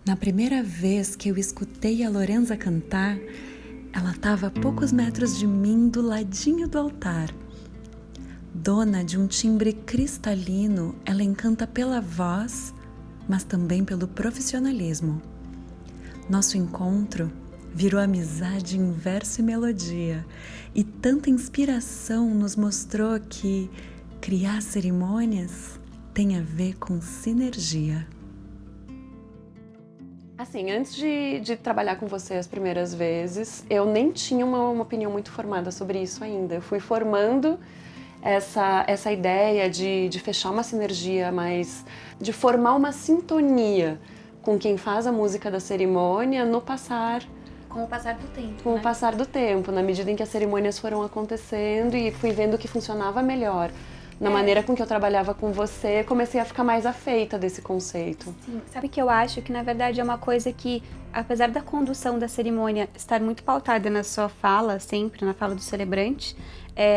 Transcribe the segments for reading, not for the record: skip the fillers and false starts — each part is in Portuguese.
Na primeira vez que eu escutei a Lorenza cantar, ela estava a poucos metros de mim, do ladinho do altar. Dona de um timbre cristalino, ela encanta pela voz, mas também pelo profissionalismo. Nosso encontro virou amizade em verso e melodia, e tanta inspiração nos mostrou que criar cerimônias tem a ver com sinergia. Assim, antes de trabalhar com você as primeiras vezes, eu nem tinha uma opinião muito formada sobre isso ainda. Eu fui formando essa ideia de fechar uma sinergia, mas de formar uma sintonia com quem faz a música da cerimônia no passar. Com o passar do tempo, Com né? o passar do tempo, na medida em que as cerimônias foram acontecendo e fui vendo que funcionava melhor. Na maneira com que eu trabalhava com você, comecei a ficar mais afeita desse conceito. Sim, sabe que eu acho que na verdade é uma coisa que, apesar da condução da cerimônia estar muito pautada na sua fala, sempre na fala do celebrante,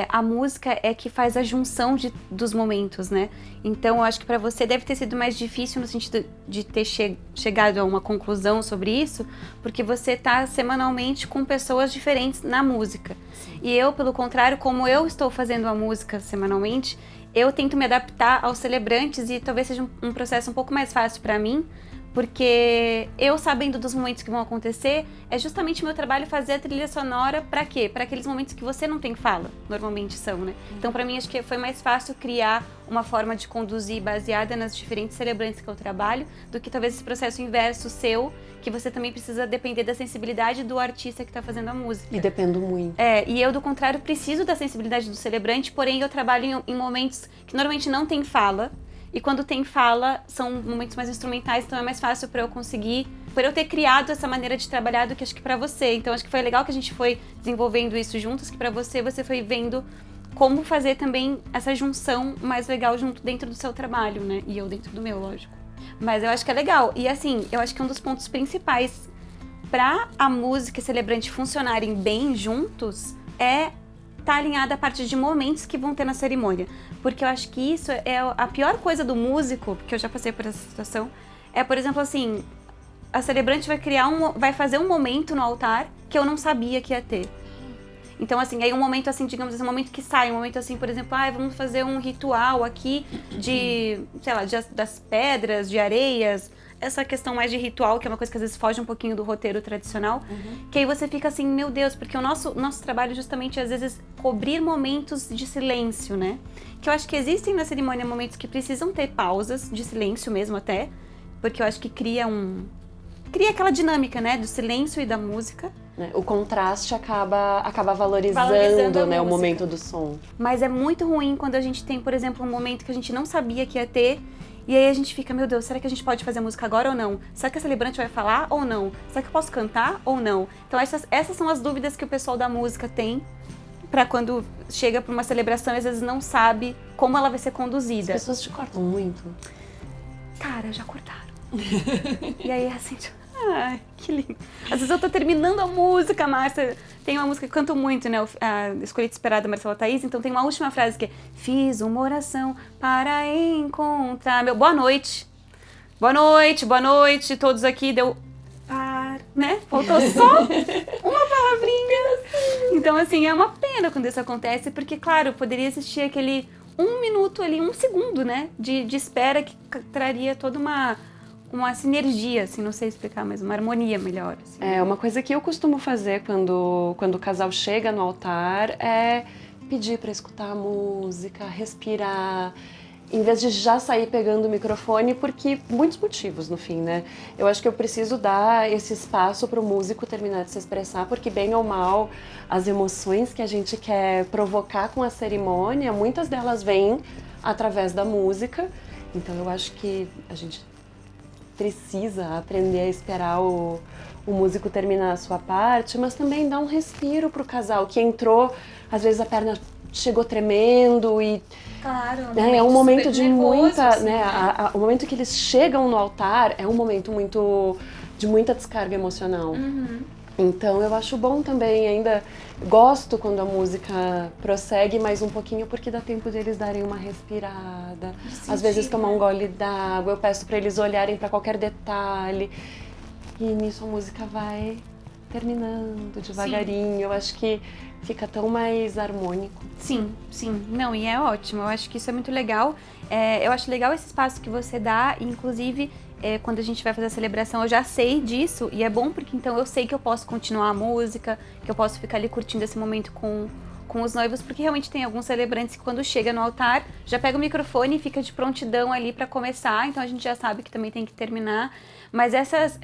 a música é que faz a junção dos momentos, né? Então eu acho que para você deve ter sido mais difícil no sentido de ter chegado a uma conclusão sobre isso, porque você está semanalmente com pessoas diferentes na música. Sim. E eu, pelo contrário, como eu estou fazendo a música semanalmente, eu tento me adaptar aos celebrantes e talvez seja um processo um pouco mais fácil para mim, porque eu sabendo dos momentos que vão acontecer, é justamente o meu trabalho fazer a trilha sonora para quê? Para aqueles momentos que você não tem fala, normalmente são, né? Então para mim acho que foi mais fácil criar uma forma de conduzir baseada nas diferentes celebrantes que eu trabalho, do que talvez esse processo inverso seu, que você também precisa depender da sensibilidade do artista que está fazendo a música. E dependo muito. E eu, do contrário, preciso da sensibilidade do celebrante, porém eu trabalho em momentos que normalmente não tem fala, e quando tem fala, são momentos mais instrumentais, então é mais fácil para eu conseguir, por eu ter criado essa maneira de trabalhar do que acho que para você. Então acho que foi legal que a gente foi desenvolvendo isso juntos, que para você foi vendo como fazer também essa junção mais legal junto dentro do seu trabalho, né? E eu dentro do meu, lógico. Mas eu acho que é legal. E assim, eu acho que um dos pontos principais para a música e celebrante funcionarem bem juntos é tá alinhada a partir de momentos que vão ter na cerimônia. Porque eu acho que isso é a pior coisa do músico, porque eu já passei por essa situação, é, por exemplo, assim, a celebrante vai fazer um momento no altar que eu não sabia que ia ter. Então, assim, aí um momento, assim, digamos assim, um momento que sai, um momento assim, por exemplo, vamos fazer um ritual aqui de, sei lá, das pedras, de areias, essa questão mais de ritual, que é uma coisa que às vezes foge um pouquinho do roteiro tradicional, que aí você fica assim, meu Deus, porque o nosso trabalho justamente às vezes cobrir momentos de silêncio, né? Que eu acho que existem na cerimônia momentos que precisam ter pausas de silêncio mesmo até, porque eu acho que cria aquela dinâmica, né, do silêncio e da música. O contraste acaba valorizando, né, o momento do som. Mas é muito ruim quando a gente tem, por exemplo, um momento que a gente não sabia que ia ter, e aí a gente fica, meu Deus, será que a gente pode fazer música agora ou não? Será que a celebrante vai falar ou não? Será que eu posso cantar ou não? Então essas são as dúvidas que o pessoal da música tem para quando chega para uma celebração e às vezes não sabe como ela vai ser conduzida. As pessoas te cortam muito? Cara, já cortaram. E aí assim, ai, que lindo. Às vezes eu tô terminando a música, Márcia. Tem uma música que eu canto muito, né? A Escolha Esperada da Marcela Thaís. Então tem uma última frase que é: fiz uma oração para encontrar meu boa noite. Boa noite, todos aqui. Deu né? Faltou só uma palavrinha. Então, assim, é uma pena quando isso acontece, porque, claro, poderia existir aquele 1 minuto ali, 1 segundo, né? De espera que traria toda uma sinergia, assim, não sei explicar, mas uma harmonia melhor. Assim. Uma coisa que eu costumo fazer quando o casal chega no altar é pedir para escutar a música, respirar, em vez de já sair pegando o microfone, porque muitos motivos, no fim, né? Eu acho que eu preciso dar esse espaço para o músico terminar de se expressar, porque bem ou mal, as emoções que a gente quer provocar com a cerimônia, muitas delas vêm através da música. Então eu acho que a gente precisa aprender a esperar o músico terminar a sua parte, mas também dar um respiro pro casal que entrou, às vezes a perna chegou tremendo e claro, é um momento de nervoso, muita, assim, né, o momento que eles chegam no altar é um momento de muita descarga emocional. Então eu acho bom também, ainda gosto quando a música prossegue mais um pouquinho, porque dá tempo de eles darem uma respirada, às vezes tomar um gole d'água, eu peço para eles olharem para qualquer detalhe. E nisso a música vai terminando devagarinho. Eu acho que fica tão mais harmônico. Sim, sim. Não, e é ótimo. Eu acho que isso é muito legal. Eu acho legal esse espaço que você dá, inclusive quando a gente vai fazer a celebração eu já sei disso, e é bom porque então eu sei que eu posso continuar a música, que eu posso ficar ali curtindo esse momento com os noivos, porque realmente tem alguns celebrantes que quando chega no altar já pega o microfone e fica de prontidão ali para começar, então a gente já sabe que também tem que terminar. Mas essas,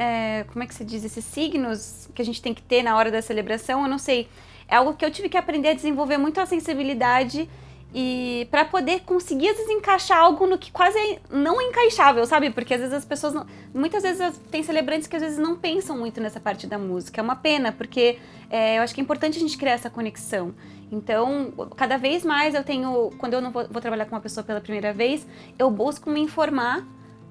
como é que se diz, esses signos que a gente tem que ter na hora da celebração, eu não sei, é algo que eu tive que aprender a desenvolver muito a sensibilidade e para poder conseguir às vezes encaixar algo no que quase é não encaixável, sabe? Porque às vezes as pessoas muitas vezes tem celebrantes que às vezes não pensam muito nessa parte da música. É uma pena, porque eu acho que é importante a gente criar essa conexão. Então, cada vez mais quando eu não vou trabalhar com uma pessoa pela primeira vez, eu busco me informar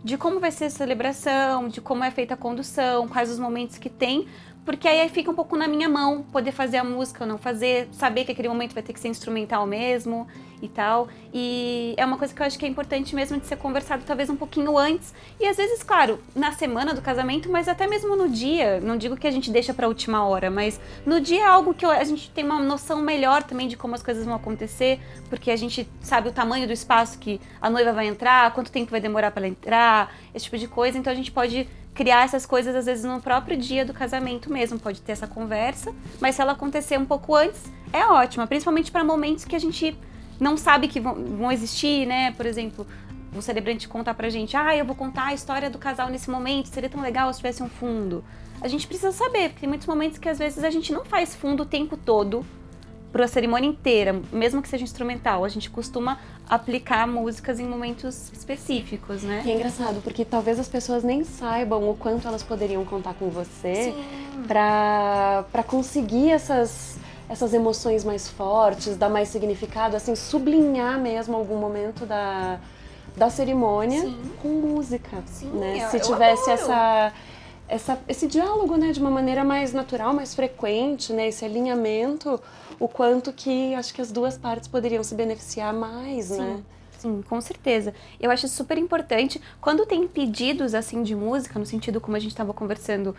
de como vai ser a celebração, de como é feita a condução, quais os momentos que tem, porque aí fica um pouco na minha mão poder fazer a música ou não fazer, saber que aquele momento vai ter que ser instrumental mesmo e tal. E é uma coisa que eu acho que é importante mesmo de ser conversado talvez um pouquinho antes. E às vezes, claro, na semana do casamento, mas até mesmo no dia. Não digo que a gente deixa pra última hora, mas no dia é algo que a gente tem uma noção melhor também de como as coisas vão acontecer, porque a gente sabe o tamanho do espaço que a noiva vai entrar, quanto tempo vai demorar pra ela entrar, esse tipo de coisa. Então a gente pode criar essas coisas às vezes no próprio dia do casamento mesmo, pode ter essa conversa, mas se ela acontecer um pouco antes, é ótima, principalmente para momentos que a gente não sabe que vão existir, né? Por exemplo, o celebrante contar pra gente, eu vou contar a história do casal nesse momento, seria tão legal se tivesse um fundo. A gente precisa saber, porque tem muitos momentos que às vezes a gente não faz fundo o tempo todo para a cerimônia inteira, mesmo que seja instrumental. A gente costuma aplicar músicas em momentos específicos, né? E é engraçado, porque talvez as pessoas nem saibam o quanto elas poderiam contar com você para conseguir essas emoções mais fortes, dar mais significado, assim, sublinhar mesmo algum momento da cerimônia com música, né? Se tivesse esse diálogo, né, de uma maneira mais natural, mais frequente, né, esse alinhamento, o quanto que acho que as duas partes poderiam se beneficiar mais, né? Sim, com certeza. Eu acho super importante, quando tem pedidos, assim, de música, no sentido como a gente estava conversando,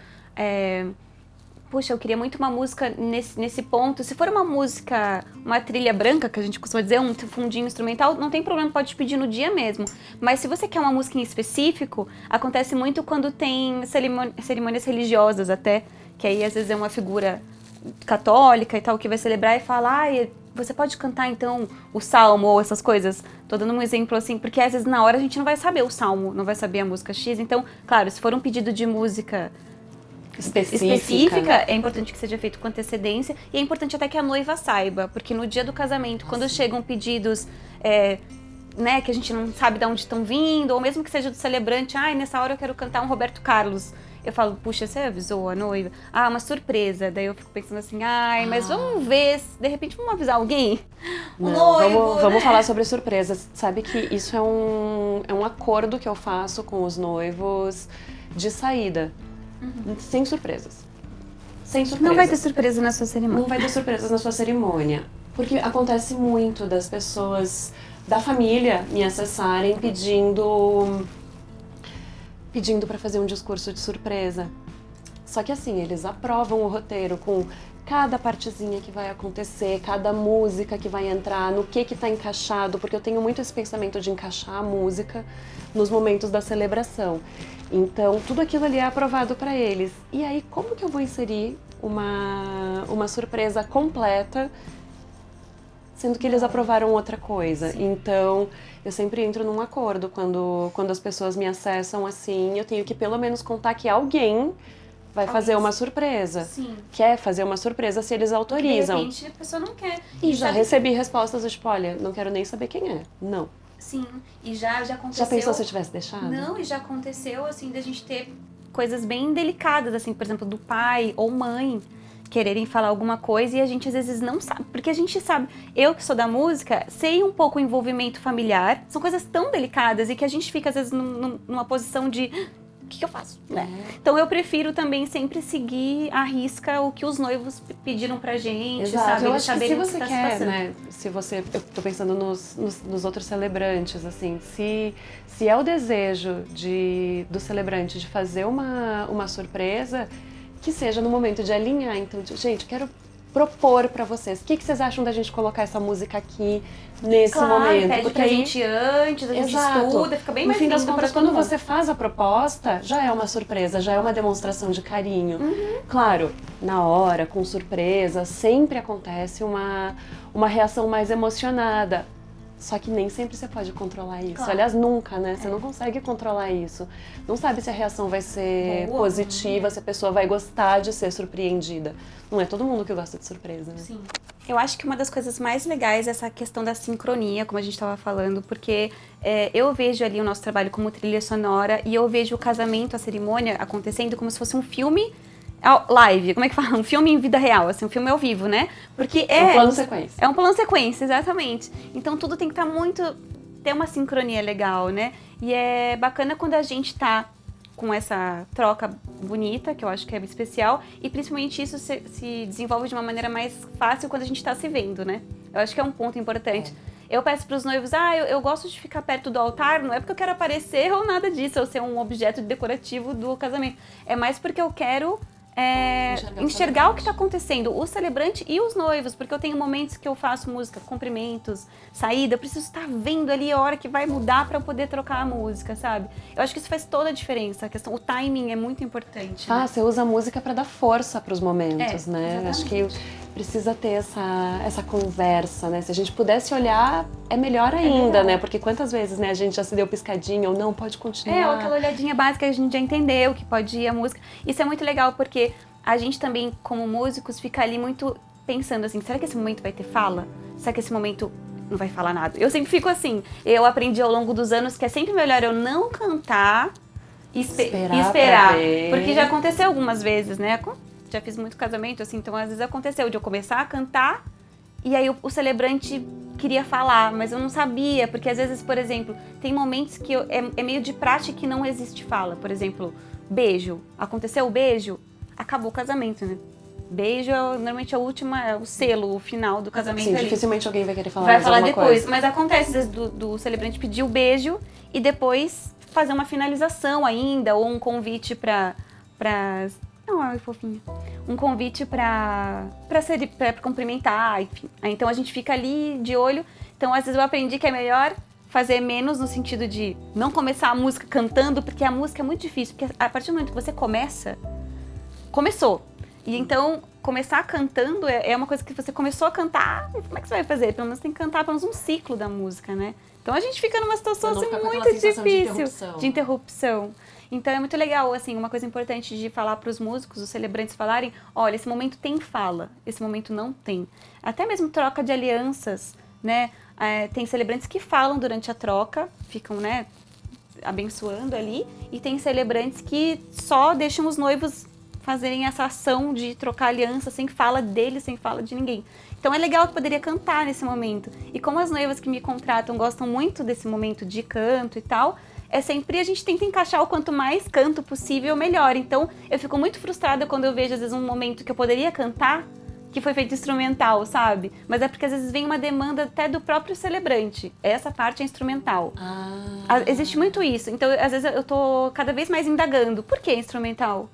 puxa, eu queria muito uma música nesse ponto. Se for uma música, uma trilha branca, que a gente costuma dizer, um fundinho instrumental, não tem problema, pode pedir no dia mesmo. Mas se você quer uma música em específico, acontece muito quando tem cerimônias religiosas até, que aí às vezes é uma figura católica e tal, que vai celebrar e fala, você pode cantar então o salmo ou essas coisas. Tô dando um exemplo assim, porque às vezes na hora a gente não vai saber o salmo, não vai saber a música X. Então, claro, se for um pedido de música específica, é importante que seja feito com antecedência, e é importante até que a noiva saiba, porque no dia do casamento, quando chegam pedidos, né, que a gente não sabe de onde estão vindo, ou mesmo que seja do celebrante, nessa hora eu quero cantar um Roberto Carlos, eu falo, puxa, você avisou a noiva? Uma surpresa. Daí eu fico pensando assim, mas vamos ver, de repente vamos avisar alguém? Não, vamos falar sobre surpresas. Sabe que isso é um acordo que eu faço com os noivos de saída. Sem surpresas. Sem surpresas. Não vai ter surpresa na sua cerimônia. Não vai ter surpresas na sua cerimônia. Porque acontece muito das pessoas da família me acessarem pedindo para fazer um discurso de surpresa. Só que assim, eles aprovam o roteiro com cada partezinha que vai acontecer, cada música que vai entrar, no que tá encaixado, porque eu tenho muito esse pensamento de encaixar a música nos momentos da celebração. Então, tudo aquilo ali é aprovado para eles. E aí, como que eu vou inserir uma surpresa completa, sendo que eles aprovaram outra coisa? Sim. Então, eu sempre entro num acordo quando as pessoas me acessam assim, eu tenho que pelo menos contar que alguém vai fazer uma surpresa. Sim. Quer fazer uma surpresa se eles autorizam. De repente, a pessoa não quer. E já recebi respostas do tipo, olha, não quero nem saber quem é. Não. Sim, e já aconteceu... Já pensou se eu tivesse deixado? Não, e já aconteceu, assim, da gente ter coisas bem delicadas, assim, por exemplo, do pai ou mãe quererem falar alguma coisa e a gente às vezes não sabe, porque a gente sabe, eu que sou da música, sei um pouco o envolvimento familiar, são coisas tão delicadas e que a gente fica às vezes numa posição de que eu faço, né? Então eu prefiro também sempre seguir à risca o que os noivos pediram pra gente, Exato. sabe? Eu Eles acho que se saberem o você tá se quer, passando. né, se você, eu tô pensando nos outros celebrantes, assim, se é o desejo do celebrante de fazer uma surpresa, que seja no momento de alinhar. Então, gente, quero propor pra vocês, o que vocês acham da gente colocar essa música aqui nesse momento? Pede pra gente antes, a gente estuda, fica bem no mais fim das lindo contas, pra todo quando mundo. você faz a proposta, já é uma surpresa, já é uma demonstração de carinho. Claro, na hora, com surpresa, sempre acontece uma reação mais emocionada. Só que nem sempre você pode controlar isso. Claro. Aliás, nunca, né? Você não consegue controlar isso. Não sabe se a reação vai ser Boa. positiva, se a pessoa vai gostar de ser surpreendida. Não é todo mundo que gosta de surpresa, né? Sim. Eu acho que uma das coisas mais legais é essa questão da sincronia, como a gente estava falando, porque eu vejo ali o nosso trabalho como trilha sonora e eu vejo o casamento, a cerimônia acontecendo como se fosse um filme live, como é que fala? Um filme em vida real, assim, um filme ao vivo, né? Porque É um plano sequência. É um plano sequência, exatamente. Então tudo tem que estar ter uma sincronia legal, né? E é bacana quando a gente tá com essa troca bonita, que eu acho que é especial, e principalmente isso se desenvolve de uma maneira mais fácil quando a gente tá se vendo, né? Eu acho que é um ponto importante. Eu peço pros noivos, eu gosto de ficar perto do altar, não é porque eu quero aparecer ou nada disso, ou ser um objeto decorativo do casamento. É mais porque eu quero enxergar o que está acontecendo, o celebrante e os noivos, porque eu tenho momentos que eu faço música, cumprimentos, saída, eu preciso estar vendo ali a hora que vai mudar para eu poder trocar a música, sabe? Eu acho que isso faz toda a diferença, o timing é muito importante. Ah, você usa a música para dar força para os momentos, né? Exatamente. Acho que precisa ter essa conversa, né? Se a gente pudesse olhar, é melhor ainda, né? Porque quantas vezes, né, a gente já se deu piscadinha ou não, pode continuar. Ou aquela olhadinha básica que a gente já entendeu, que pode ir a música. Isso é muito legal, porque a gente também, como músicos, fica ali muito pensando assim, será que esse momento vai ter fala? Será que esse momento não vai falar nada? Eu sempre fico assim, eu aprendi ao longo dos anos que é sempre melhor eu não cantar e esperar. Porque já aconteceu algumas vezes, né? Já fiz muito casamento, assim, então às vezes aconteceu de eu começar a cantar e aí o celebrante queria falar, mas eu não sabia, porque às vezes, por exemplo, tem momentos que é meio de prática que não existe fala. Por exemplo, beijo. Aconteceu o beijo, acabou o casamento, né? Beijo normalmente é o selo, o final do casamento. Sim, ali. dificilmente alguém vai querer falar Vai mais falar alguma depois, coisa. mas acontece às vezes do celebrante pedir o beijo e depois fazer uma finalização ainda, ou um convite pra ai, fofinho. Um convite pra cumprimentar, enfim. Então a gente fica ali de olho. Então às vezes eu aprendi que é melhor fazer menos no sentido de não começar a música cantando, porque a música é muito difícil. Porque a partir do momento que você começou. E então, começar cantando é uma coisa que você começou a cantar, e como é que você vai fazer? Pelo menos tem que cantar pelo menos um ciclo da música, né? Então a gente fica numa situação assim, muito difícil de interrupção. Então é muito legal, assim, uma coisa importante de falar para os músicos, os celebrantes falarem, olha, esse momento tem fala, esse momento não tem. Até mesmo troca de alianças, né? Tem celebrantes que falam durante a troca, ficam, né, abençoando ali, e tem celebrantes que só deixam os noivos fazerem essa ação de trocar aliança sem fala deles, sem fala de ninguém. Então é legal que poderia cantar nesse momento. E como as noivas que me contratam gostam muito desse momento de canto e tal, sempre a gente tenta encaixar o quanto mais canto possível, melhor. Então eu fico muito frustrada quando eu vejo às vezes um momento que eu poderia cantar, que foi feito instrumental, sabe? Mas é porque às vezes vem uma demanda até do próprio celebrante. Essa parte é instrumental. Existe muito isso. Então às vezes eu tô cada vez mais indagando. Por que instrumental?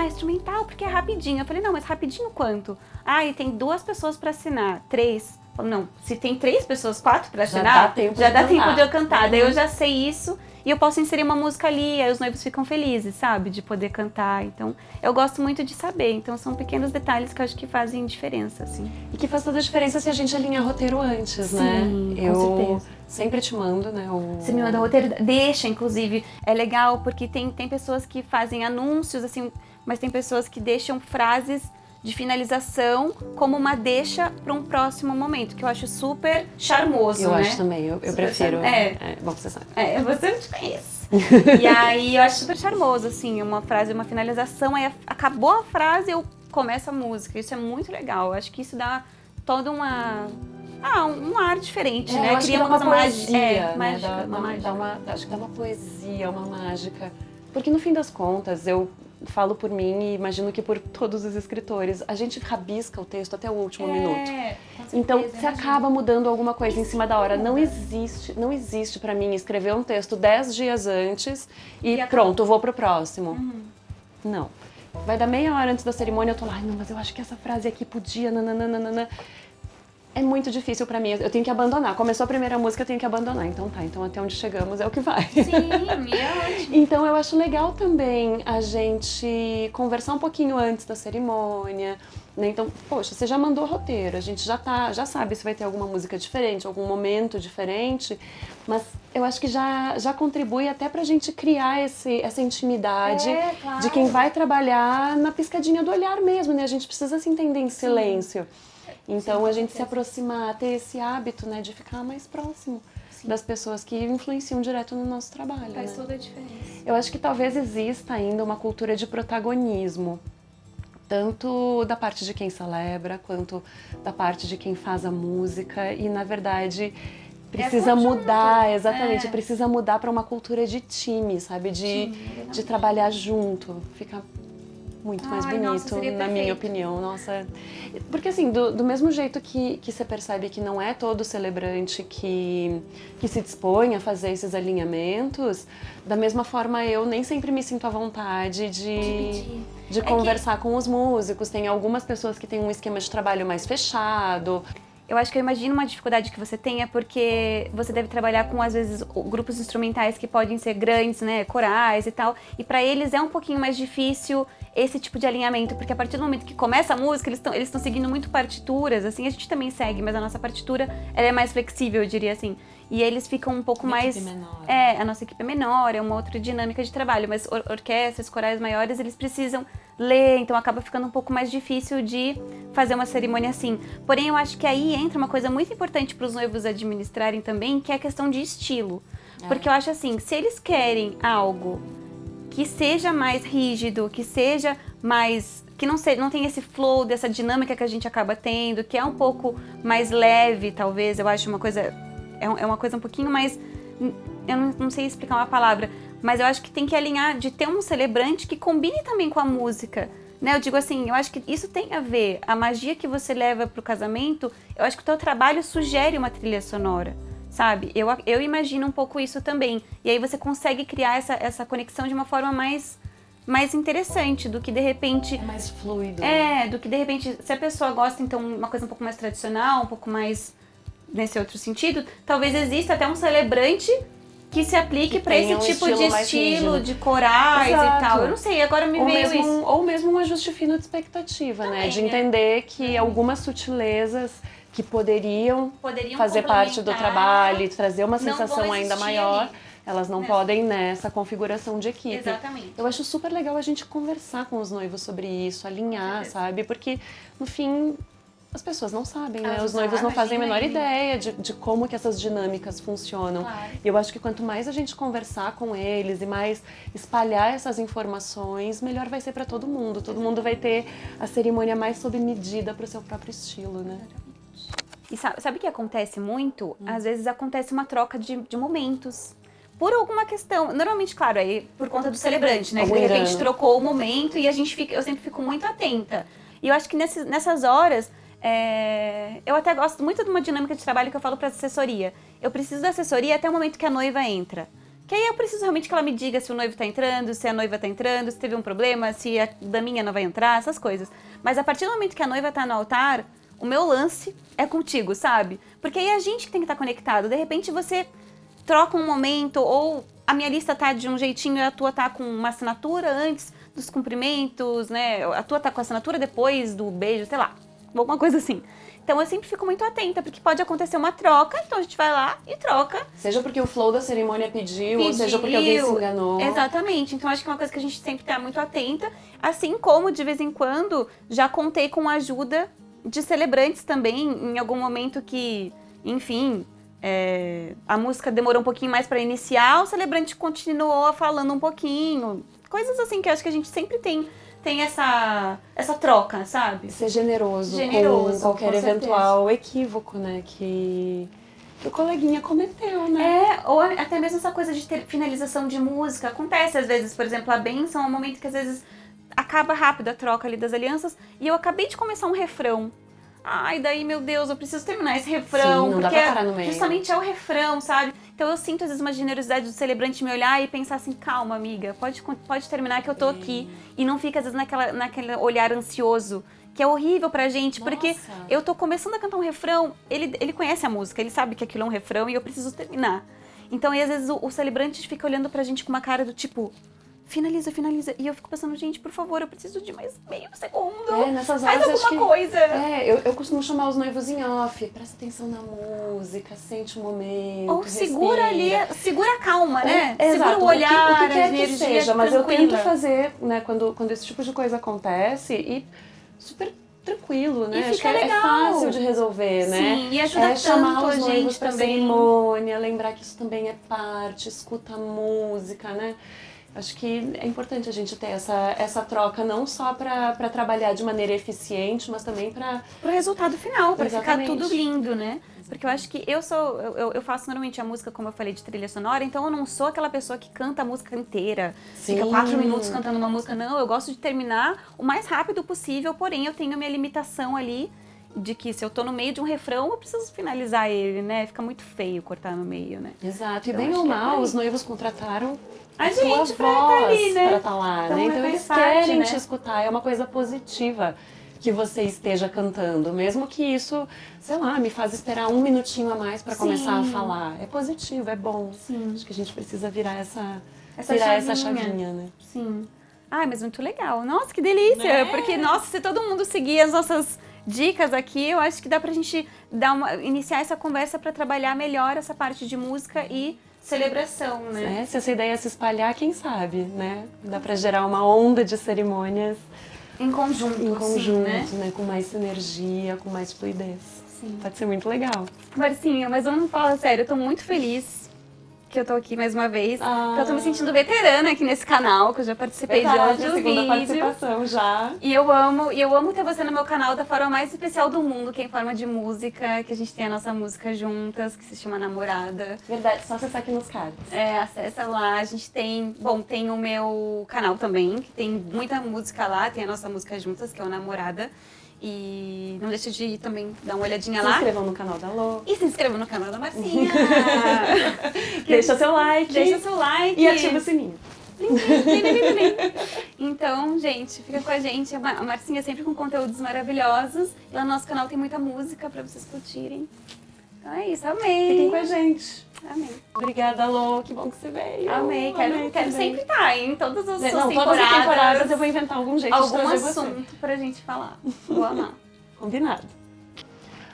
Instrumental, porque é rapidinho. Eu falei, não, mas rapidinho quanto? E tem 2 pessoas para assinar, 3. Eu falei, não, se tem 3 pessoas, 4 para assinar, já dá tempo de eu cantar. Daí eu já sei isso e eu posso inserir uma música ali, aí os noivos ficam felizes, sabe? De poder cantar. Então, eu gosto muito de saber. Então, são pequenos detalhes que eu acho que fazem diferença, assim. E que faz toda a diferença se a gente alinhar roteiro antes, né? Sim, com certeza. Sempre te mando, né? Você me manda roteiro, deixa, inclusive. É legal, porque tem pessoas que fazem anúncios, assim, mas tem pessoas que deixam frases de finalização como uma deixa para um próximo momento, que eu acho super charmoso, eu né? acho também, eu prefiro. Bom, você sabe. Você não te conhece. E aí eu acho super charmoso, assim, uma frase, uma finalização, aí acabou a frase, eu começo a música. Isso é muito legal. Eu acho que isso dá toda uma... um ar diferente, né? Cria uma coisa mágica, né? mágica. Acho que dá uma poesia, uma mágica Porque no fim das contas, eu falo por mim e imagino que por todos os escritores, a gente rabisca o texto até o último minuto. Com certeza, Então, você imagino. acaba mudando alguma coisa em cima da hora. Não existe para mim escrever um texto 10 dias antes e pronto, vou pro próximo. Não. Vai dar meia hora antes da cerimônia, eu tô lá, não, mas eu acho que essa frase aqui podia, nananana. É muito difícil pra mim, eu tenho que abandonar. Começou a primeira música, eu tenho que abandonar. Então tá, então até onde chegamos é o que vai. Sim, é ótimo. Então eu acho legal também a gente conversar um pouquinho antes da cerimônia, né? Então, poxa, você já mandou o roteiro, a gente já sabe se vai ter alguma música diferente, algum momento diferente, mas eu acho que já contribui até pra gente criar essa intimidade claro. de quem vai trabalhar na piscadinha do olhar mesmo, né? A gente precisa se entender em silêncio. Então, a gente se aproximar, ter esse hábito, né, de ficar mais próximo das pessoas que influenciam direto no nosso trabalho. Faz né? toda a diferença. Eu acho que talvez exista ainda uma cultura de protagonismo, tanto da parte de quem celebra, quanto da parte de quem faz a música, e na verdade precisa mudar, exatamente, precisa mudar para uma cultura de time, sabe, de trabalhar junto, fica muito mais bonito, nossa, na minha opinião. Nossa, porque assim, do mesmo jeito que você percebe que não é todo celebrante que se dispõe a fazer esses alinhamentos, da mesma forma eu nem sempre me sinto à vontade de conversar com os músicos. Tem algumas pessoas que têm um esquema de trabalho mais fechado. Eu acho que eu imagino uma dificuldade que você tenha porque você deve trabalhar com, às vezes, grupos instrumentais que podem ser grandes, né, corais e tal, e para eles é um pouquinho mais difícil esse tipo de alinhamento, porque a partir do momento que começa a música, eles estão seguindo muito partituras, assim, a gente também segue, mas a nossa partitura, ela é mais flexível, eu diria assim, e eles ficam um pouco mais... Equipe menor. A nossa equipe é menor, é uma outra dinâmica de trabalho, mas orquestras, corais maiores, eles precisam ler, então acaba ficando um pouco mais difícil de fazer uma cerimônia assim. Porém, eu acho que aí entra uma coisa muito importante para os noivos administrarem também, que é a questão de estilo. Porque eu acho assim, se eles querem algo que seja mais rígido, que seja mais... que não tem esse flow dessa dinâmica que a gente acaba tendo, que é um pouco mais leve, talvez, eu acho uma coisa... É uma coisa um pouquinho mais... Eu não sei explicar uma palavra, mas eu acho que tem que alinhar de ter um celebrante que combine também com a música, né? Eu digo assim, eu acho que isso tem a ver, a magia que você leva pro casamento, eu acho que o teu trabalho sugere uma trilha sonora, sabe? Eu imagino um pouco isso também, e aí você consegue criar essa conexão de uma forma mais interessante do que de repente... É mais fluido. Do que de repente, se a pessoa gosta, então, uma coisa um pouco mais tradicional, um pouco mais nesse outro sentido, talvez exista até um celebrante que se aplique para esse tipo de estilo, de corais e tal. Eu não sei, agora me veio isso. Ou mesmo um ajuste fino de expectativa, né? De entender que algumas sutilezas que poderiam fazer parte do trabalho e trazer uma sensação ainda maior, elas não podem nessa configuração de equipe. Exatamente. Eu acho super legal a gente conversar com os noivos sobre isso, alinhar, sabe? Porque, no fim... As pessoas não sabem, né? Os noivos não fazem a menor ideia de como que essas dinâmicas funcionam. Claro. E eu acho que quanto mais a gente conversar com eles e mais espalhar essas informações, melhor vai ser para todo mundo. Todo mundo vai ter a cerimônia mais sob medida para o seu próprio estilo, né? E sabe o que acontece muito? Às vezes acontece uma troca de momentos. Por alguma questão, normalmente, claro, aí por conta do celebrante, né? Que de repente trocou o momento e eu sempre fico muito atenta. E eu acho que nessas horas... eu até gosto muito de uma dinâmica de trabalho que eu falo para assessoria. Eu preciso da assessoria até o momento que a noiva entra. Que aí eu preciso realmente que ela me diga se o noivo tá entrando, se a noiva tá entrando, se teve um problema, se a daminha não vai entrar, essas coisas. Mas a partir do momento que a noiva tá no altar, o meu lance é contigo, sabe? Porque aí é a gente que tem que estar conectado. De repente você troca um momento, ou a minha lista tá de um jeitinho e a tua tá com uma assinatura antes dos cumprimentos, né? A tua tá com a assinatura depois do beijo, sei lá. Alguma coisa assim. Então eu sempre fico muito atenta, porque pode acontecer uma troca, então a gente vai lá e troca. Seja porque o flow da cerimônia pediu, ou seja porque alguém se enganou. Exatamente. Então acho que é uma coisa que a gente sempre tá muito atenta, assim como de vez em quando já contei com a ajuda de celebrantes também, em algum momento que, enfim, a música demorou um pouquinho mais para iniciar, o celebrante continuou falando um pouquinho. Coisas assim que eu acho que a gente sempre tem essa troca, sabe? Ser generoso com qualquer eventual equívoco, né? Que o coleguinha cometeu, né? Ou até mesmo essa coisa de ter finalização de música. Acontece às vezes, por exemplo, a bênção é um momento que às vezes acaba rápido a troca ali das alianças e eu acabei de começar um refrão. Ai, daí, meu Deus, eu preciso terminar esse refrão. Sim, não dá porque pra parar no meio. justamente é o refrão, sabe? Então eu sinto às vezes uma generosidade do celebrante me olhar e pensar assim, calma, amiga, pode terminar que eu tô aqui. E não fica às vezes naquele olhar ansioso, que é horrível pra gente, porque Nossa. eu tô começando a cantar um refrão, ele conhece a música, ele sabe que aquilo é um refrão e eu preciso terminar. Então, e às vezes o celebrante fica olhando pra gente com uma cara do tipo, finaliza. E eu fico pensando, gente, por favor, eu preciso de mais meio segundo. Nessas Faz horas alguma acho que, coisa. eu costumo chamar os noivos em off. Presta atenção na música, sente o momento. Ou segura respira. ali, segura a calma, né? Exato, Segura o olhar, o que quer a que energia seja, mas eu tranquila. tento fazer, né, quando esse tipo de coisa acontece, e super tranquilo, né? E Acho fica que legal. É fácil de resolver, né? Sim, e ajuda chamar tanto os a noivos gente pra também. cerimônia, lembrar que isso também é parte, escuta a música, né? Acho que é importante a gente ter essa troca, não só para trabalhar de maneira eficiente, mas também para... Pro resultado final, pra ficar Exatamente. tudo lindo, né? Porque eu acho que eu faço normalmente a música, como eu falei, de trilha sonora, então eu não sou aquela pessoa que canta a música inteira, fica Sim. 4 minutos cantando uma música, não, eu gosto de terminar o mais rápido possível, porém eu tenho minha limitação ali, de que se eu tô no meio de um refrão, eu preciso finalizar ele, né? Fica muito feio cortar no meio, né? Exato, e Então, bem acho ou que é por mal, aí. os noivos contrataram A sua gente pra voz tá ali, né? para estar lá, Então, né? Então faz eles parte, querem né? te escutar, é uma coisa positiva que você esteja cantando, mesmo que isso, sei lá, me faz esperar um minutinho a mais para Sim. começar a falar. É positivo, é bom. Sim. Acho que a gente precisa virar essa chavinha. chavinha, né? Sim. Ai, mas muito legal. Nossa, que delícia! Né? Porque, nossa, se todo mundo seguir as nossas dicas aqui, eu acho que dá pra gente iniciar essa conversa pra trabalhar melhor essa parte de música e celebração, né? Se essa ideia se espalhar, quem sabe, né? Dá pra gerar uma onda de cerimônias Em conjunto, em conjunto, assim, né? Com mais sinergia, com mais fluidez. Sim. Pode ser muito legal. Marcinha, mas vamos falar sério, eu tô muito feliz que eu tô aqui mais uma vez. Ah. Que eu tô me sentindo veterana aqui nesse canal, que eu já participei de outros segunda vídeos. participação já. E eu amo ter você no meu canal da forma mais especial do mundo, que é em forma de música, que a gente tem a nossa música juntas, que se chama Namorada. Verdade, só acessar aqui nos cards. Acessa lá, a gente tem, tem o meu canal também, que tem muita música lá, tem a nossa música juntas, que é o Namorada. E não deixa de também dar uma olhadinha Se lá. inscrevam no canal da Lô. E se inscreva no canal da Marcinha. Deixa seu like. Deixa seu like. E ativa o sininho. Então, gente, fica com a gente. A Marcinha sempre com conteúdos maravilhosos. E lá no nosso canal tem muita música pra vocês curtirem. Então é isso, amei. Fiquem com a gente. Amei. Obrigada, Lô. Que bom que você veio. Amei. Quero também. sempre estar em todas as suas Não, temporadas. todas as temporadas eu vou inventar algum jeito de Algum trazer você. assunto pra gente falar. Vou amar. Combinado.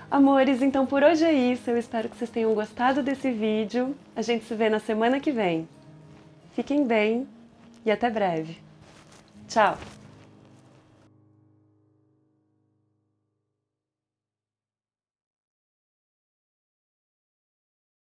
Amores, então por hoje é isso. Eu espero que vocês tenham gostado desse vídeo. A gente se vê na semana que vem. Fiquem bem e até breve. Tchau!